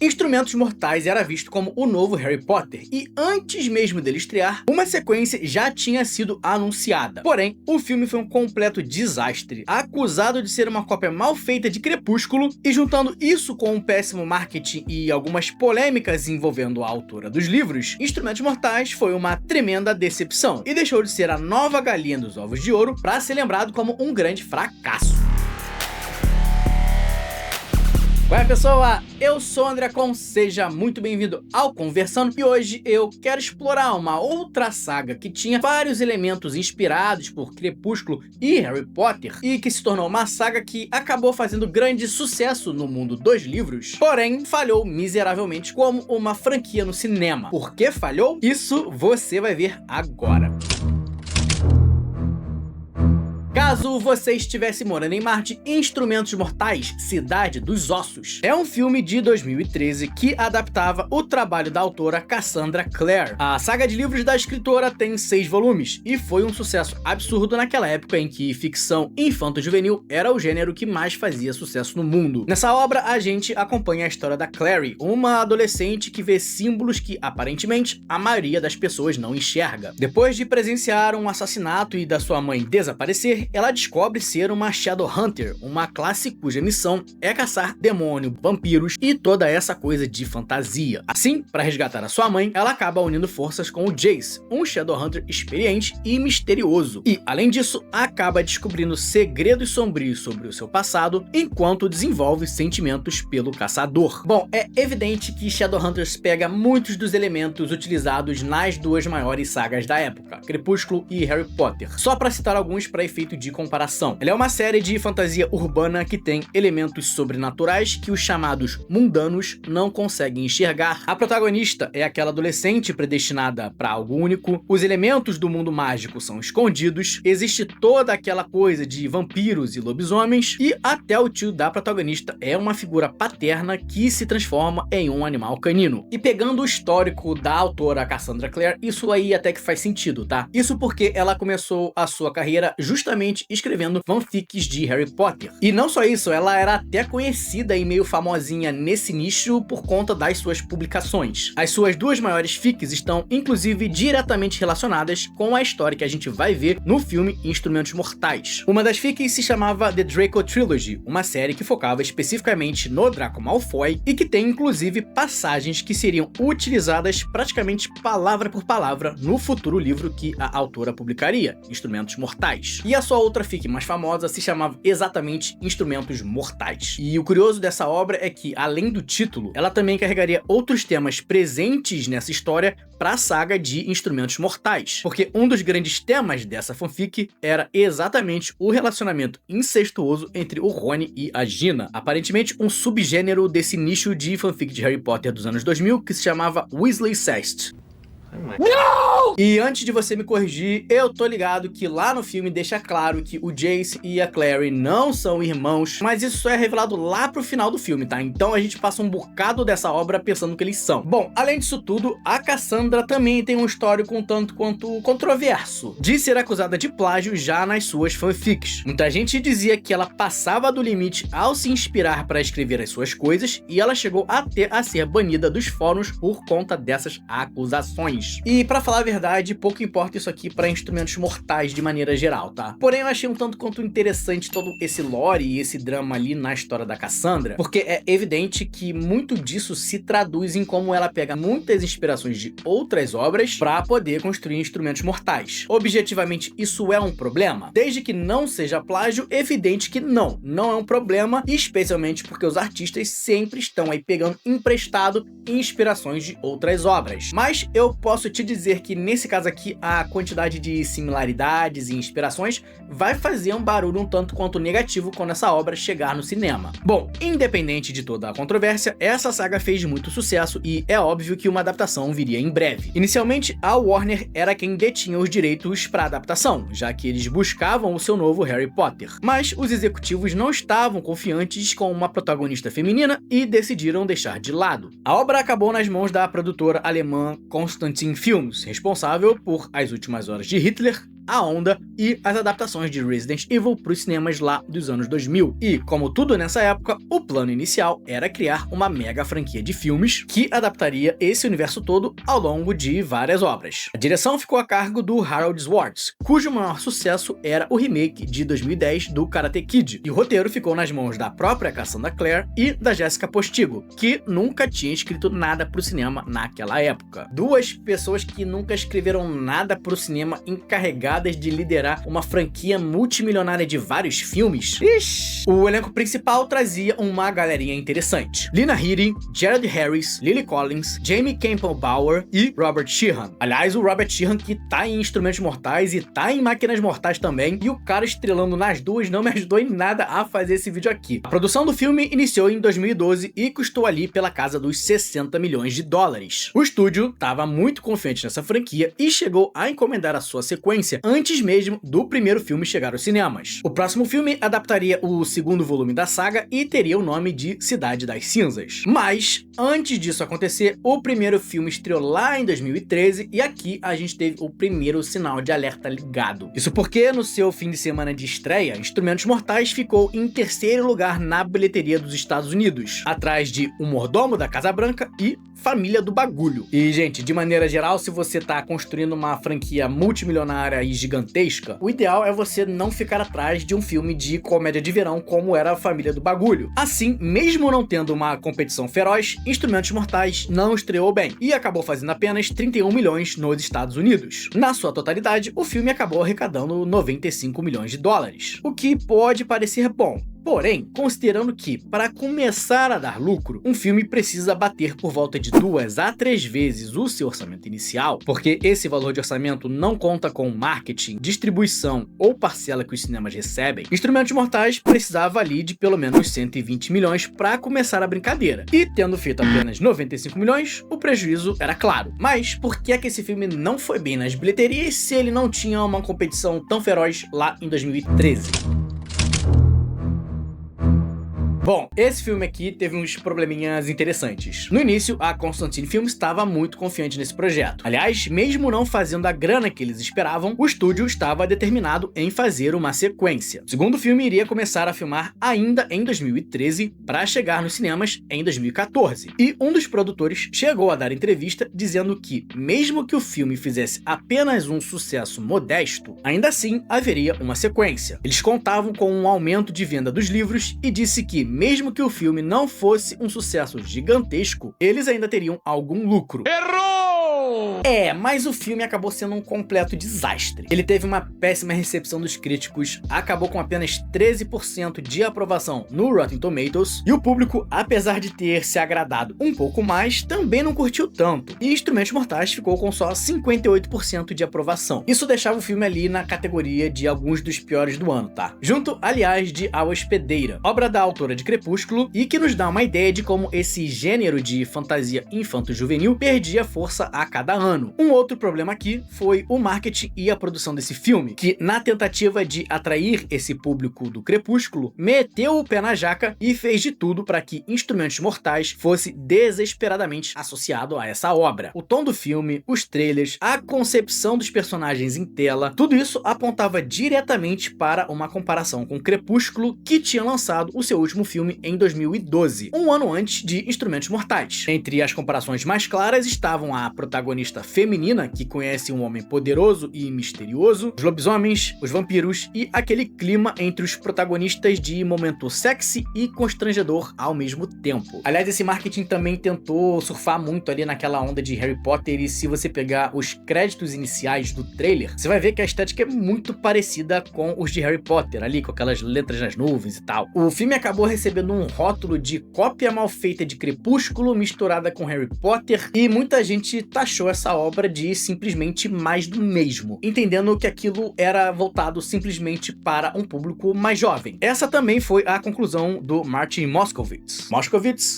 Instrumentos Mortais era visto como o novo Harry Potter, e antes mesmo dele estrear, uma sequência já tinha sido anunciada. Porém, o filme foi um completo desastre, acusado de ser uma cópia mal feita de Crepúsculo, e juntando isso com um péssimo marketing e algumas polêmicas envolvendo a autora dos livros, Instrumentos Mortais foi uma tremenda decepção, e deixou de ser a nova galinha dos ovos de ouro para ser lembrado como um grande fracasso. Oi pessoal, eu sou o André Con, seja muito bem-vindo ao Conversando, e hoje eu quero explorar uma outra saga que tinha vários elementos inspirados por Crepúsculo e Harry Potter, e que se tornou uma saga que acabou fazendo grande sucesso no mundo dos livros, porém falhou miseravelmente como uma franquia no cinema. Por que falhou? Isso você vai ver agora. Caso você estivesse morando em Marte, Instrumentos Mortais, Cidade dos Ossos é um filme de 2013 que adaptava o trabalho da autora Cassandra Clare. A saga de livros da escritora tem 6 volumes e foi um sucesso absurdo naquela época em que ficção infanto-juvenil era o gênero que mais fazia sucesso no mundo. Nessa obra, a gente acompanha a história da Clary, uma adolescente que vê símbolos que, aparentemente, a maioria das pessoas não enxerga. Depois de presenciar um assassinato e da sua mãe desaparecer, ela descobre ser uma Shadowhunter, uma classe cuja missão é caçar demônio, vampiros e toda essa coisa de fantasia. Assim, para resgatar a sua mãe, ela acaba unindo forças com o Jace, um Shadowhunter experiente e misterioso. E, além disso, acaba descobrindo segredos sombrios sobre o seu passado, enquanto desenvolve sentimentos pelo caçador. Bom, é evidente que Shadowhunters pega muitos dos elementos utilizados nas duas maiores sagas da época, Crepúsculo e Harry Potter. Só para citar alguns para efeito de comparação. Ela é uma série de fantasia urbana que tem elementos sobrenaturais que os chamados mundanos não conseguem enxergar. A protagonista é aquela adolescente predestinada para algo único, os elementos do mundo mágico são escondidos, existe toda aquela coisa de vampiros e lobisomens, e até o tio da protagonista é uma figura paterna que se transforma em um animal canino. E pegando o histórico da autora Cassandra Clare, isso aí até que faz sentido, tá? Isso porque ela começou a sua carreira justamente escrevendo fanfics de Harry Potter. E não só isso, ela era até conhecida e meio famosinha nesse nicho por conta das suas publicações. As suas duas maiores fics estão inclusive diretamente relacionadas com a história que a gente vai ver no filme Instrumentos Mortais. Uma das fics se chamava The Draco Trilogy, uma série que focava especificamente no Draco Malfoy e que tem inclusive passagens que seriam utilizadas praticamente palavra por palavra no futuro livro que a autora publicaria, Instrumentos Mortais. E a sua outra fic mais famosa se chamava exatamente Instrumentos Mortais. E o curioso dessa obra é que, além do título, ela também carregaria outros temas presentes nessa história para a saga de Instrumentos Mortais, porque um dos grandes temas dessa fanfic era exatamente o relacionamento incestuoso entre o Rony e a Gina, aparentemente um subgênero desse nicho de fanfic de Harry Potter dos anos 2000 que se chamava Weasley Cest. Não! E antes de você me corrigir, eu tô ligado que lá no filme deixa claro que o Jace e a Clary não são irmãos, mas isso só é revelado lá pro final do filme, tá? Então a gente passa um bocado dessa obra pensando que eles são. Bom, além disso tudo, a Cassandra também tem um histórico um tanto quanto controverso, de ser acusada de plágio já nas suas fanfics. Muita gente dizia que ela passava do limite ao se inspirar para escrever as suas coisas, e ela chegou até a ser banida dos fóruns por conta dessas acusações. E pra falar a verdade, pouco importa isso aqui pra Instrumentos Mortais de maneira geral, tá? Porém eu achei um tanto quanto interessante todo esse lore e esse drama ali na história da Cassandra, porque é evidente que muito disso se traduz em como ela pega muitas inspirações de outras obras pra poder construir Instrumentos Mortais. Objetivamente, isso é um problema? Desde que não seja plágio, evidente que não é um problema, especialmente porque os artistas sempre estão aí pegando emprestado inspirações de outras obras. Mas eu posso te dizer que nesse caso aqui a quantidade de similaridades e inspirações vai fazer um barulho um tanto quanto negativo quando essa obra chegar no cinema. Bom, independente de toda a controvérsia, essa saga fez muito sucesso e é óbvio que uma adaptação viria em breve. Inicialmente, a Warner era quem detinha os direitos para a adaptação, já que eles buscavam o seu novo Harry Potter. Mas os executivos não estavam confiantes com uma protagonista feminina e decidiram deixar de lado. A obra acabou nas mãos da produtora alemã Constantin Films, responsável por As Últimas Horas de Hitler, a onda e as adaptações de Resident Evil para os cinemas lá dos anos 2000. E, como tudo nessa época, o plano inicial era criar uma mega franquia de filmes que adaptaria esse universo todo ao longo de várias obras. A direção ficou a cargo do Harold Swartz, cujo maior sucesso era o remake de 2010 do Karate Kid, e o roteiro ficou nas mãos da própria Cassandra Clare e da Jessica Postigo, que nunca tinha escrito nada para o cinema naquela época. Duas pessoas que nunca escreveram nada para o cinema, encarregadas de liderar uma franquia multimilionária de vários filmes. Ixi! O elenco principal trazia uma galerinha interessante: Lena Headey, Jared Harris, Lily Collins, Jamie Campbell Bower e Robert Sheehan. Aliás, o Robert Sheehan que tá em Instrumentos Mortais e tá em Máquinas Mortais também, e o cara estrelando nas duas não me ajudou em nada a fazer esse vídeo aqui. A produção do filme iniciou em 2012 e custou ali pela casa dos 60 milhões de dólares. O estúdio estava muito confiante nessa franquia e chegou a encomendar a sua sequência antes mesmo do primeiro filme chegar aos cinemas. O próximo filme adaptaria o segundo volume da saga e teria o nome de Cidade das Cinzas. Mas, antes disso acontecer, o primeiro filme estreou lá em 2013 e aqui a gente teve o primeiro sinal de alerta ligado. Isso porque no seu fim de semana de estreia, Instrumentos Mortais ficou em terceiro lugar na bilheteria dos Estados Unidos, atrás de O Mordomo da Casa Branca e Família do Bagulho. E, gente, de maneira geral, se você tá construindo uma franquia multimilionária e gigantesca, o ideal é você não ficar atrás de um filme de comédia de verão como era a Família do Bagulho. Assim, mesmo não tendo uma competição feroz, Instrumentos Mortais não estreou bem e acabou fazendo apenas 31 milhões nos Estados Unidos. Na sua totalidade, o filme acabou arrecadando 95 milhões de dólares, o que pode parecer bom. Porém, considerando que, para começar a dar lucro, um filme precisa bater por volta de 2 a 3 vezes o seu orçamento inicial, porque esse valor de orçamento não conta com marketing, distribuição ou parcela que os cinemas recebem, Instrumentos Mortais precisava ali de pelo menos 120 milhões para começar a brincadeira. E tendo feito apenas 95 milhões, o prejuízo era claro. Mas por que é que esse filme não foi bem nas bilheterias se ele não tinha uma competição tão feroz lá em 2013? Bom, esse filme aqui teve uns probleminhas interessantes. No início, a Constantine Films estava muito confiante nesse projeto. Aliás, mesmo não fazendo a grana que eles esperavam, o estúdio estava determinado em fazer uma sequência. O segundo filme iria começar a filmar ainda em 2013 para chegar nos cinemas em 2014. E um dos produtores chegou a dar entrevista dizendo que, mesmo que o filme fizesse apenas um sucesso modesto, ainda assim haveria uma sequência. Eles contavam com um aumento de venda dos livros e disse que, mesmo que o filme não fosse um sucesso gigantesco, eles ainda teriam algum lucro. Errou! Mas o filme acabou sendo um completo desastre. Ele teve uma péssima recepção dos críticos, acabou com apenas 13% de aprovação no Rotten Tomatoes, e o público, apesar de ter se agradado um pouco mais, também não curtiu tanto, e Instrumentos Mortais ficou com só 58% de aprovação. Isso deixava o filme ali na categoria de alguns dos piores do ano, tá? Junto, aliás, de A Hospedeira, obra da autora de Crepúsculo, e que nos dá uma ideia de como esse gênero de fantasia infanto-juvenil perdia força a cada ano. Um outro problema aqui foi o marketing e a produção desse filme, que na tentativa de atrair esse público do Crepúsculo, meteu o pé na jaca e fez de tudo para que Instrumentos Mortais fosse desesperadamente associado a essa obra. O tom do filme, os trailers, a concepção dos personagens em tela, tudo isso apontava diretamente para uma comparação com Crepúsculo, que tinha lançado o seu último filme em 2012, um ano antes de Instrumentos Mortais. Entre as comparações mais claras estavam a protagonista feminina, que conhece um homem poderoso e misterioso, os lobisomens, os vampiros e aquele clima entre os protagonistas de momento sexy e constrangedor ao mesmo tempo. Aliás, esse marketing também tentou surfar muito ali naquela onda de Harry Potter, e se você pegar os créditos iniciais do trailer, você vai ver que a estética é muito parecida com os de Harry Potter, ali com aquelas letras nas nuvens e tal. O filme acabou recebendo um rótulo de cópia mal feita de Crepúsculo misturada com Harry Potter, e muita gente taxou essa obra de simplesmente mais do mesmo, entendendo que aquilo era voltado simplesmente para um público mais jovem. Essa também foi a conclusão do Martin Moskowitz,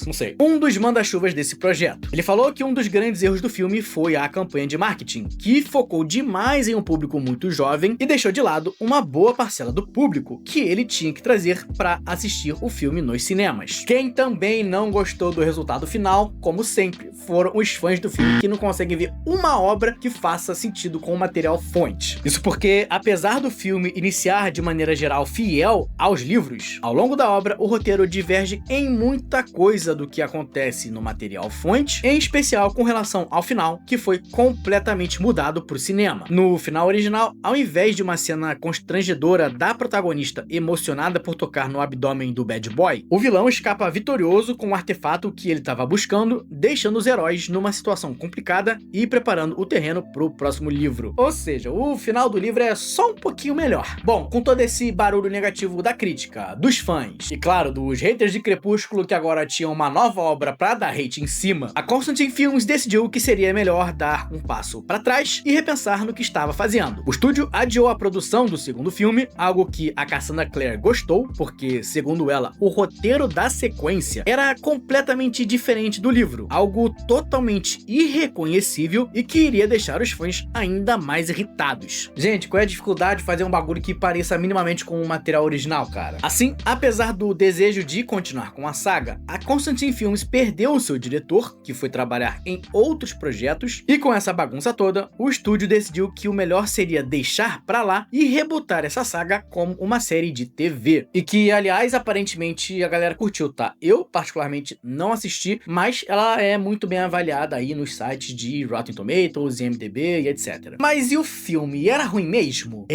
não sei, um dos manda-chuvas desse projeto. Ele falou que um dos grandes erros do filme foi a campanha de marketing, que focou demais em um público muito jovem e deixou de lado uma boa parcela do público que ele tinha que trazer para assistir o filme nos cinemas. Quem também não gostou do resultado final, como sempre, foram os fãs do filme, que não conseguem ver uma obra que faça sentido com o material fonte. Isso porque, apesar do filme iniciar de maneira geral fiel aos livros, ao longo da obra o roteiro diverge em muita coisa do que acontece no material fonte, em especial com relação ao final, que foi completamente mudado para o cinema. No final original, ao invés de uma cena constrangedora da protagonista emocionada por tocar no abdômen do bad boy, o vilão escapa vitorioso com o artefato que ele estava buscando, deixando os heróis numa situação complicada e preparando o terreno para o próximo livro. Ou seja, o final do livro é só um pouquinho melhor. Bom, com todo esse barulho negativo da crítica, dos fãs e, claro, dos haters de Crepúsculo que agora tinham uma nova obra para dar hate em cima, a Constantin Films decidiu que seria melhor dar um passo para trás e repensar no que estava fazendo. O estúdio adiou a produção do segundo filme, algo que a Cassandra Clare gostou, porque, segundo ela, o roteiro da sequência era completamente diferente do livro, algo totalmente irreconhecível e que iria deixar os fãs ainda mais irritados. Gente, qual é a dificuldade de fazer um bagulho que pareça minimamente com o material original, cara? Assim, apesar do desejo de continuar com a saga, a Constantin Films perdeu o seu diretor, que foi trabalhar em outros projetos, e com essa bagunça toda, o estúdio decidiu que o melhor seria deixar pra lá e rebootar essa saga como uma série de TV. E que, aliás, aparentemente a galera curtiu, tá? Eu, particularmente, não assisti, mas ela é muito bem avaliada aí nos sites de Rotten Tomatoes, IMDb e etc. Mas e o filme? Era ruim mesmo?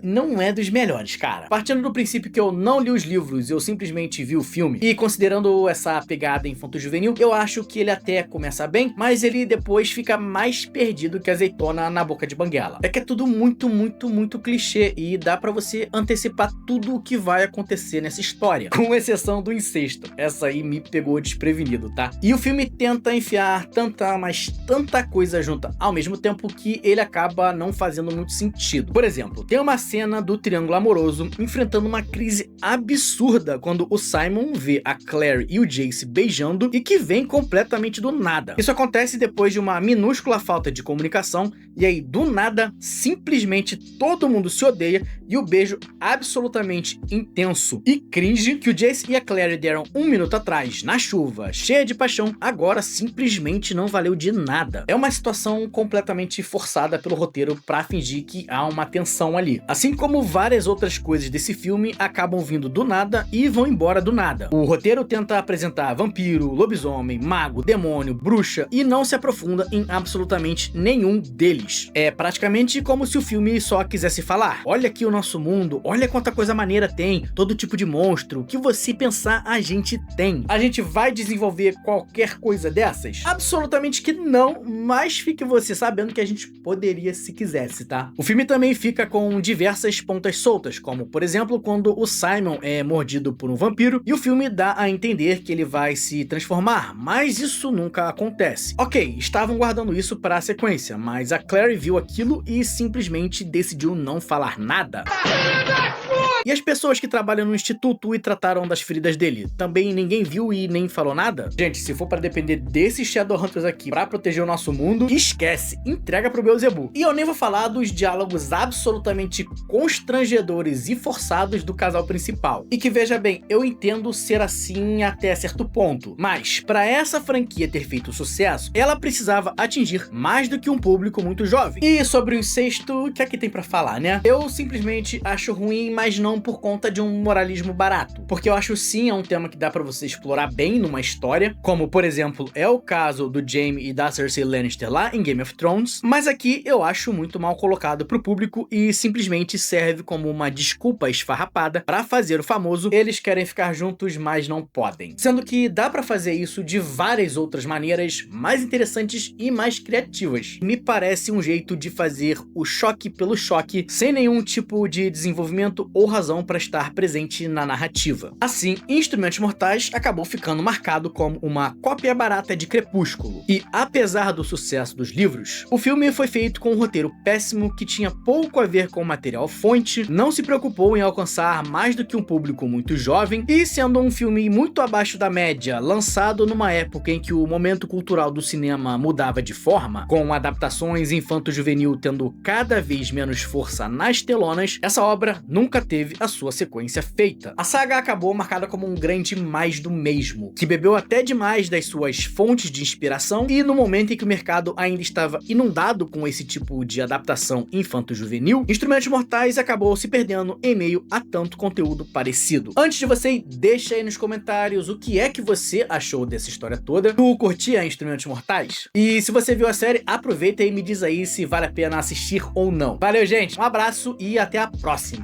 Não é dos melhores, cara. Partindo do princípio que eu não li os livros, eu simplesmente vi o filme, e considerando essa pegada infanto-juvenil, eu acho que ele até começa bem, mas ele depois fica mais perdido que azeitona na boca de banguela. É que é tudo muito clichê e dá pra você antecipar tudo o que vai acontecer nessa história, com exceção do incesto. Essa aí me pegou desprevenido, tá? E o filme tenta enfiar tanta coisa junta ao mesmo tempo que ele acaba não fazendo muito sentido. Por exemplo, tem uma cena do triângulo amoroso enfrentando uma crise absurda quando o Simon vê a Claire e o Jace beijando e que vem completamente do nada. Isso acontece depois de uma minúscula falta de comunicação e aí do nada, simplesmente todo mundo se odeia e o beijo absolutamente intenso e cringe que o Jace e a Claire deram um minuto atrás, na chuva, cheia de paixão, agora simplesmente não valeu de nada. É uma situação completamente forçada pelo roteiro pra fingir que há uma tensão ali. Assim como várias outras coisas desse filme acabam vindo do nada e vão embora do nada. O roteiro tenta apresentar vampiro, lobisomem, mago, demônio, bruxa e não se aprofunda em absolutamente nenhum deles. É praticamente como se o filme só quisesse falar: olha aqui o nosso mundo, olha quanta coisa maneira tem, todo tipo de monstro, o que você pensar a gente tem. A gente vai desenvolver qualquer coisa dessas? Absolutamente que não, mas fique você sabendo que a gente poderia se quisesse, tá? O filme também fica com diversas pontas soltas, como por exemplo quando o Simon é mordido por um vampiro e o filme dá a entender que ele vai se transformar, mas isso nunca acontece. Ok, estavam guardando isso para a sequência, mas a Claire viu aquilo e simplesmente decidiu não falar nada. E as pessoas que trabalham no instituto e trataram das feridas dele, também ninguém viu e nem falou nada? Gente, se for pra depender desses Shadowhunters aqui pra proteger o nosso mundo, esquece, entrega pro Beelzebub. E eu nem vou falar dos diálogos absolutamente constrangedores e forçados do casal principal. E que, veja bem, eu entendo ser assim até certo ponto, mas pra essa franquia ter feito sucesso, ela precisava atingir mais do que um público muito jovem. E sobre o incesto, o que é que tem pra falar, né? Eu simplesmente acho ruim, mas não por conta de um moralismo barato, porque eu acho sim é um tema que dá pra você explorar bem numa história, como por exemplo é o caso do Jaime e da Cersei Lannister lá em Game of Thrones, mas aqui eu acho muito mal colocado pro público e simplesmente serve como uma desculpa esfarrapada pra fazer o famoso eles querem ficar juntos, mas não podem. Sendo que dá pra fazer isso de várias outras maneiras mais interessantes e mais criativas. Me parece um jeito de fazer o choque pelo choque, sem nenhum tipo de desenvolvimento ou razão para estar presente na narrativa. Assim, Instrumentos Mortais acabou ficando marcado como uma cópia barata de Crepúsculo. E apesar do sucesso dos livros, o filme foi feito com um roteiro péssimo que tinha pouco a ver com o material fonte, não se preocupou em alcançar mais do que um público muito jovem e, sendo um filme muito abaixo da média, lançado numa época em que o momento cultural do cinema mudava de forma, com adaptações infanto-juvenil tendo cada vez menos força nas telonas, essa obra nunca teve teve a sua sequência feita. A saga acabou marcada como um grande mais do mesmo, que bebeu até demais das suas fontes de inspiração, e no momento em que o mercado ainda estava inundado com esse tipo de adaptação infanto-juvenil, Instrumentos Mortais acabou se perdendo em meio a tanto conteúdo parecido. Antes de você ir, deixa aí nos comentários o que é que você achou dessa história toda. Tu curtia Instrumentos Mortais? E se você viu a série, aproveita e me diz aí se vale a pena assistir ou não. Valeu, gente, um abraço e até a próxima!